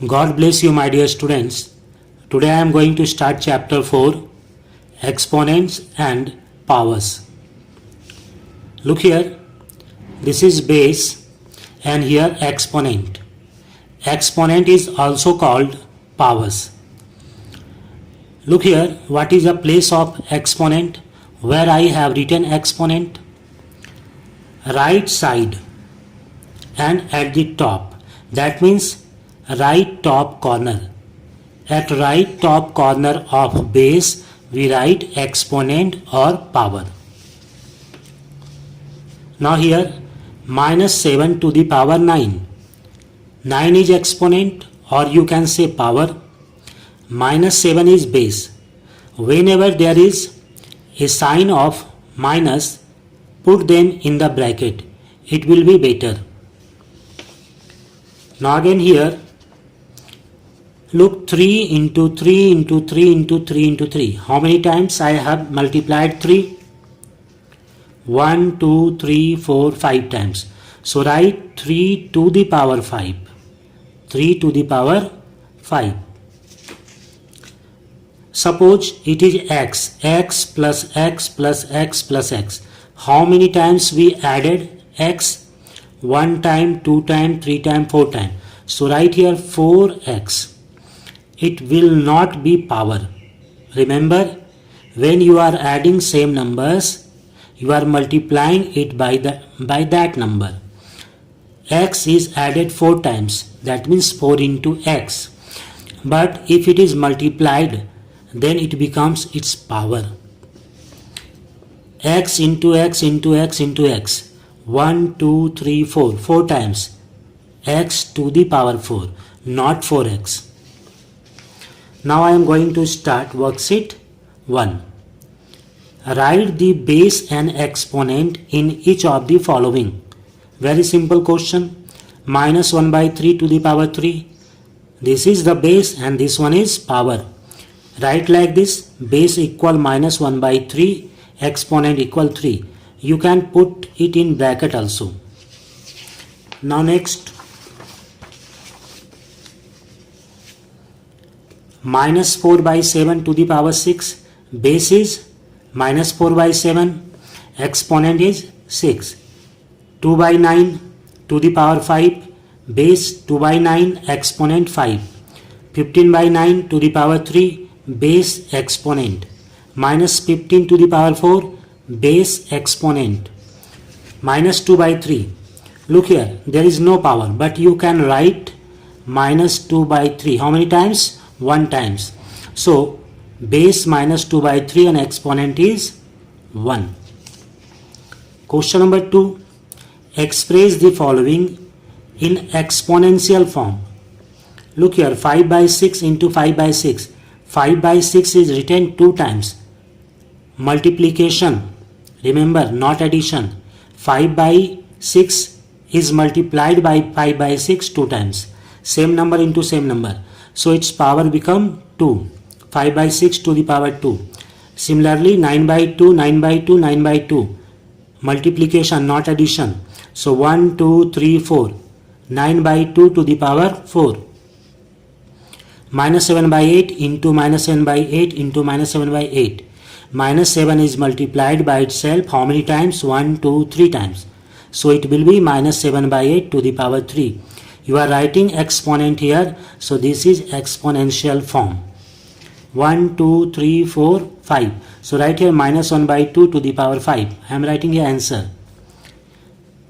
God bless you, my dear students. Today I am going to start chapter 4, Exponents and Powers. Look here, this is base and here exponent. Exponent is also called powers. Look here, what is the place of exponent? Where I have written exponent? Right side and at the top. That means right top corner. At right top corner of base we write exponent or power. Now here minus 7 to the power 9. 9 is exponent or you can say power. Minus 7 is base. Whenever there is a sign of minus, put them in the bracket. It will be better. Now again here, look 3 into 3 into 3 into 3 into 3. How many times I have multiplied 3? 1, 2, 3, 4, 5 times. So write 3 to the power 5. 3 to the power 5. Suppose it is x. X plus x plus x plus x. How many times we added x? 1 time, 2 time, 3 time, 4 time. So write here 4x. It will not be power. Remember, when you are adding same numbers, you are multiplying it by that number. X is added 4 times. That means 4 into x. But if it is multiplied, then it becomes its power. X into x into x into x. 1, 2, 3, 4. 4 times. X to the power 4. Not 4x. Now I am going to start worksheet 1. Write the base and exponent in each of the following. Very simple question. Minus 1 by 3 to the power 3. This is the base and this one is power. Write like this. Base equal minus 1 by 3. Exponent equal 3. You can put it in bracket also. Now next. Minus 4 by 7 to the power 6. Base is minus 4 by 7. Exponent is 6. 2 by 9 to the power 5. Base 2 by 9. Exponent 5. 15 by 9 to the power 3. Base exponent. Minus 15 to the power 4. Base exponent. Minus 2 by 3. Look here, there is no power, but you can write minus 2 by 3. How many times? 1 times. So base minus 2 by 3 and exponent is 1. Question number 2. Express the following in exponential form. Look here, 5 by 6 into 5 by 6. 5 by 6 is written 2 times. Multiplication. Remember, not addition. 5 by 6 is multiplied by 5 by 6 2 times. Same number into same number. So its power become 2. 5 by 6 to the power 2. Similarly, 9 by 2, 9 by 2, 9 by 2. Multiplication, not addition. So 1, 2, 3, 4. 9 by 2 to the power 4. Minus 7 by 8 into minus 7 by 8 into minus 7 by 8. Minus 7 is multiplied by itself how many times? 1, 2, 3 times. So it will be minus 7 by 8 to the power 3. You are writing exponent here. So this is exponential form. 1, 2, 3, 4, 5. So write here minus 1 by 2 to the power 5. I am writing here answer.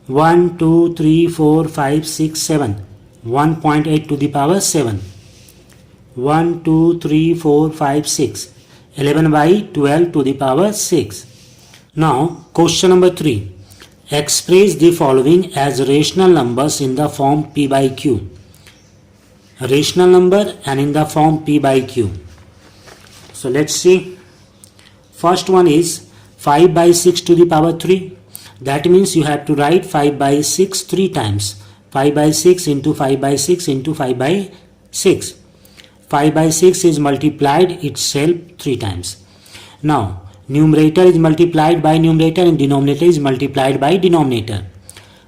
1, 2, 3, 4, 5, 6, 7. 1.8 to the power 7. 1, 2, 3, 4, 5, 6. 11 by 12 to the power 6. Now question number 3. Express the following as rational numbers in the form P by Q. Rational number and in the form P by Q. So let's see. First one is 5 by 6 to the power 3. That means you have to write 5 by 6 3 times. 5 by 6 into 5 by 6 into 5 by 6. 5 by 6 is multiplied itself 3 times. Now numerator is multiplied by numerator and denominator is multiplied by denominator.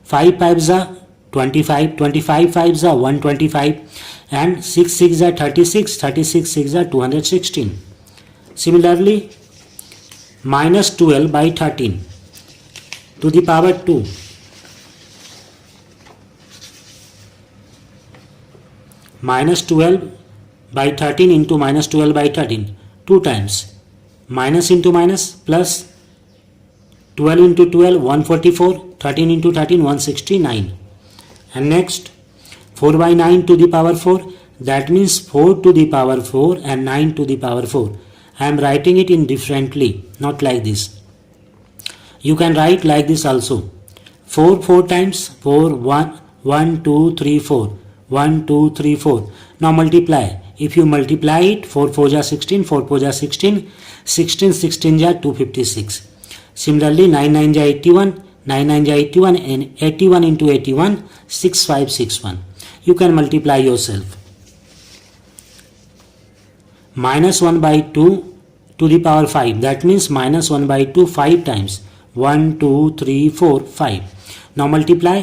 5 5s are 25, 25 5s are 125, and 6 6 are 36, 36 6 are 216. Similarly, minus 12 by 13 to the power 2. Minus 12 by 13 into minus 12 by 13, 2 times. Minus into minus, plus 12 into 12, 144, 13 into 13, 169. And next, 4 by 9 to the power 4, that means 4 to the power 4 and 9 to the power 4. I am writing it in differently, not like this. You can write like this also. 4 4 times, 4, 1 2 3 4, 1 2 3 4. Now multiply. If you multiply it, 4 4 ja 16, 4 4 ja 16, 16 16 ja 256. Similarly, 9 9 ja 81, 9 9 ja 81, and 81 into 81, 6561. You can multiply yourself. Minus 1 by 2 to the power 5, that means minus 1 by 2 5 times. 1 2 3 4 5. Now multiply.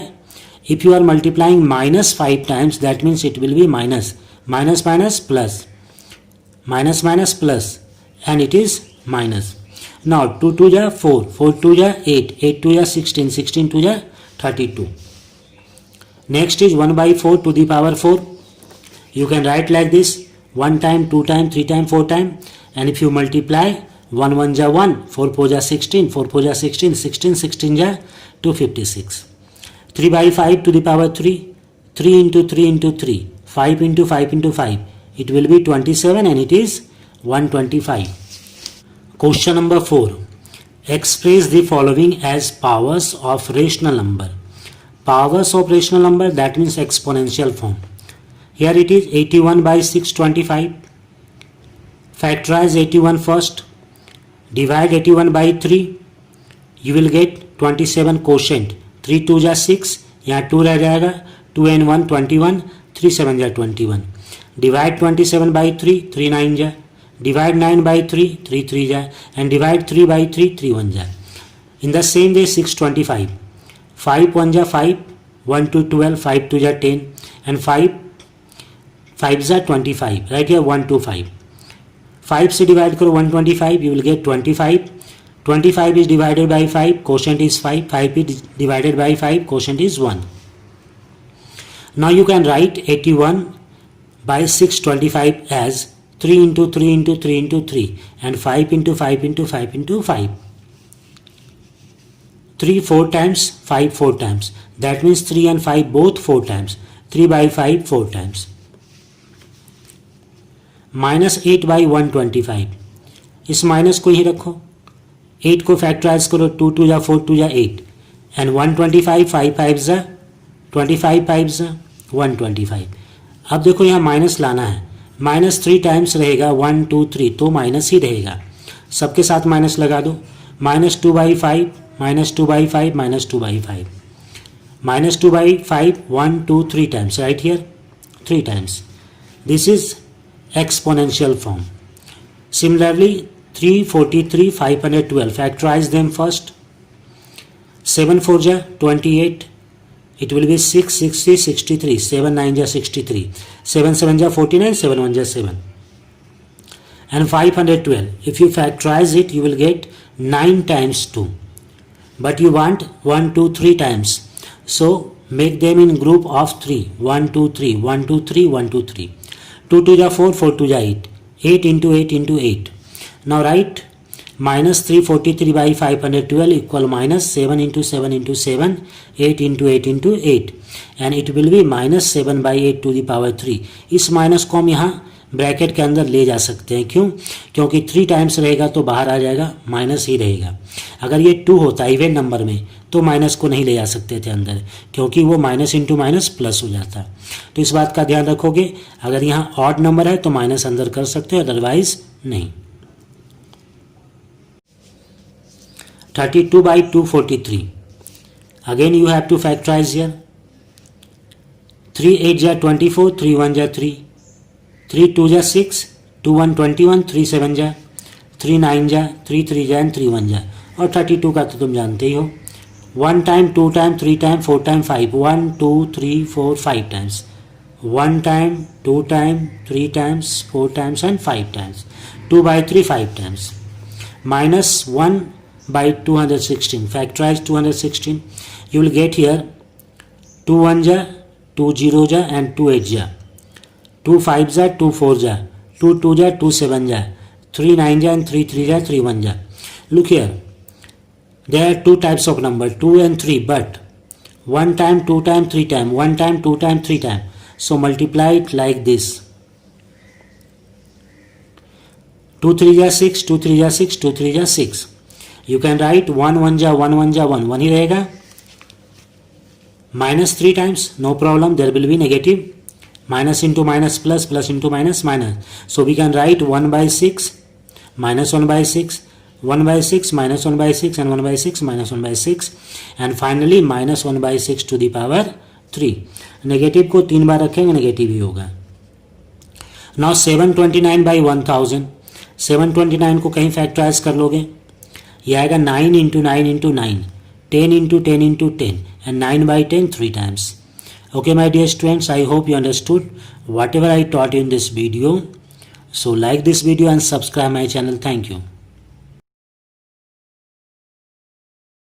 If you are multiplying minus 5 times, that means it will be minus. Minus minus plus. Minus minus plus. And it is minus. Now 2 2 ja 4, 4 2 ja 8, 8 2 ja 16, 16 2 ja 32. Next is 1 by 4 to the power 4. You can write like this. 1 time, 2 time, 3 time, 4 time. And if you multiply, 1 1 ja 1, 4 4 ja 16, 4 4 ja 16, 16 16 ja 256. 3 by 5 to the power 3, 3 into 3 into 3, 5 into 5 into 5. It will be 27 and it is 125. Question number 4. Express the following as powers of rational number. Powers of rational number, that means exponential form. Here it is 81 by 625. Factorize 81 first. Divide 81 by 3. You will get 27 quotient. 3 2 जा 6, यहाँ 2 रह जाएगा, 2 and 1 21, 3 7 जा 21. Divide 27 by 3, 3 9 जा. Divide 9 by 3, 3 3 जा. And divide 3 by 3, 3 1 जा. In the same way 625. 5 1 जा 5, 1 to 12, 5 2 जा 10, and 5 5 जा 25. Right here 1 to 5. 5 से divide करो 125, you will get 25. 25 is divided by 5, quotient is 5. 5 is divided by 5, quotient is 1. Now you can write 81 by 625 as 3 into 3 into 3 into 3 and 5 into 5 into 5 into 5. 3 4 times, 5 4 times. That means 3 and 5 both 4 times. 3 by 5 4 times. Minus 8 by 125. इस minus को ही रखो. 8 को factorise करो. 2 2 जा 4 2 जा 8 and 125 5 5 जा 25 5 जा 125. अब देखो यहाँ माइनस लाना है. माइनस 3 टाइम्स रहेगा 1 2 3, तो माइनस ही रहेगा. सबके साथ माइनस लगा दो. Minus 2 by 5, minus 2 by 5, minus 2 by 5. Minus 2 by 5 1 2 3 times. Right here 3 times. This is exponential form. Similarly, 343 512. Factorize them first. 7 4 ja 28. It will be 6 60 63. 7 9 ja 63. 7 7 ja 49. 7 1 ja 7. And 512. If you factorize it, you will get 9 times 2. But you want 1 2 3 times. So make them in group of 3. 1 2 3. 1 2 3. 1 2 3. 2 2 ja 4, 4 2 ja 8. 8 into 8 into 8. Now write minus 343 by 512 equal minus 7 into 7 into 7, 8 into 8 into 8. And it will be minus 7 by 8 to the power 3. इस minus को हम यहाँ bracket के अंदर ले जा सकते हैं. क्यों? क्योंकि 3 टाइम्स रहेगा तो बाहर आ जाएगा, माइनस ही रहेगा. अगर ये 2 होता इवन नंबर में तो माइनस को नहीं ले जा सकते थे अंदर, क्योंकि वो माइनस इंटू माइनस प्लस हो जाता. तो इस बात का ध्यान रखोगे. अगर यहाँ ऑड नंबर है तो माइनस अंदर कर सकते हो, अदरवाइज नहीं. 32 by 243. Again you have to factorize here. 3 8 ja 24, 3 1 ja 3, 3 2 ja 6, 2 1 21, 3 7 ja 3 9 ja 3 3 ja and 3 1 ja. और 32 का तो तुम जानते ही हो. 1 time, 2 time, 3 time, 4 time, 5. 1, 2, 3, 4, 5 times. 1 time, 2 time, 3 times, 4 times and 5 times. 2 by 3, 5 times. Minus 1 by 216. Factorize 216. You will get here 2 1 ja, 2 0 ja and 2 8 ja. 2 5 ja, 2 4 ja, 2 2 ja, 2 7 ja, 3 9 ja and 3 3 ja, 3 1 ja. Look here. There are two types of number, 2 and 3, but 1 time, 2 time, 3 time, 1 time, 2 time, 3 time. So multiply it like this. 2 3 ja 6, 2 3 ja 6, 2 3 ja 6. You can write 1 1 ja 1 1 ja 1, 1 ही रहेगा. Minus 3 times, no problem, there will be negative. Minus into minus plus, plus into minus minus. So we can write 1 by 6, minus 1 by 6, 1 by 6, minus 1 by 6 and 1 by 6, minus 1 by 6 and finally minus 1 by 6 to the power 3. Negative को 3 बार रखेंगे negative ही होगा. Now 729 by 1000. 729 को कहीं factorise कर लोगे, ये आएगा 9 into 9 into 9, 10 into 10 into 10 and 9 by 10 3 times. Okay my dear students, I hope you understood whatever I taught you in this video. So like this video and subscribe my channel. Thank you.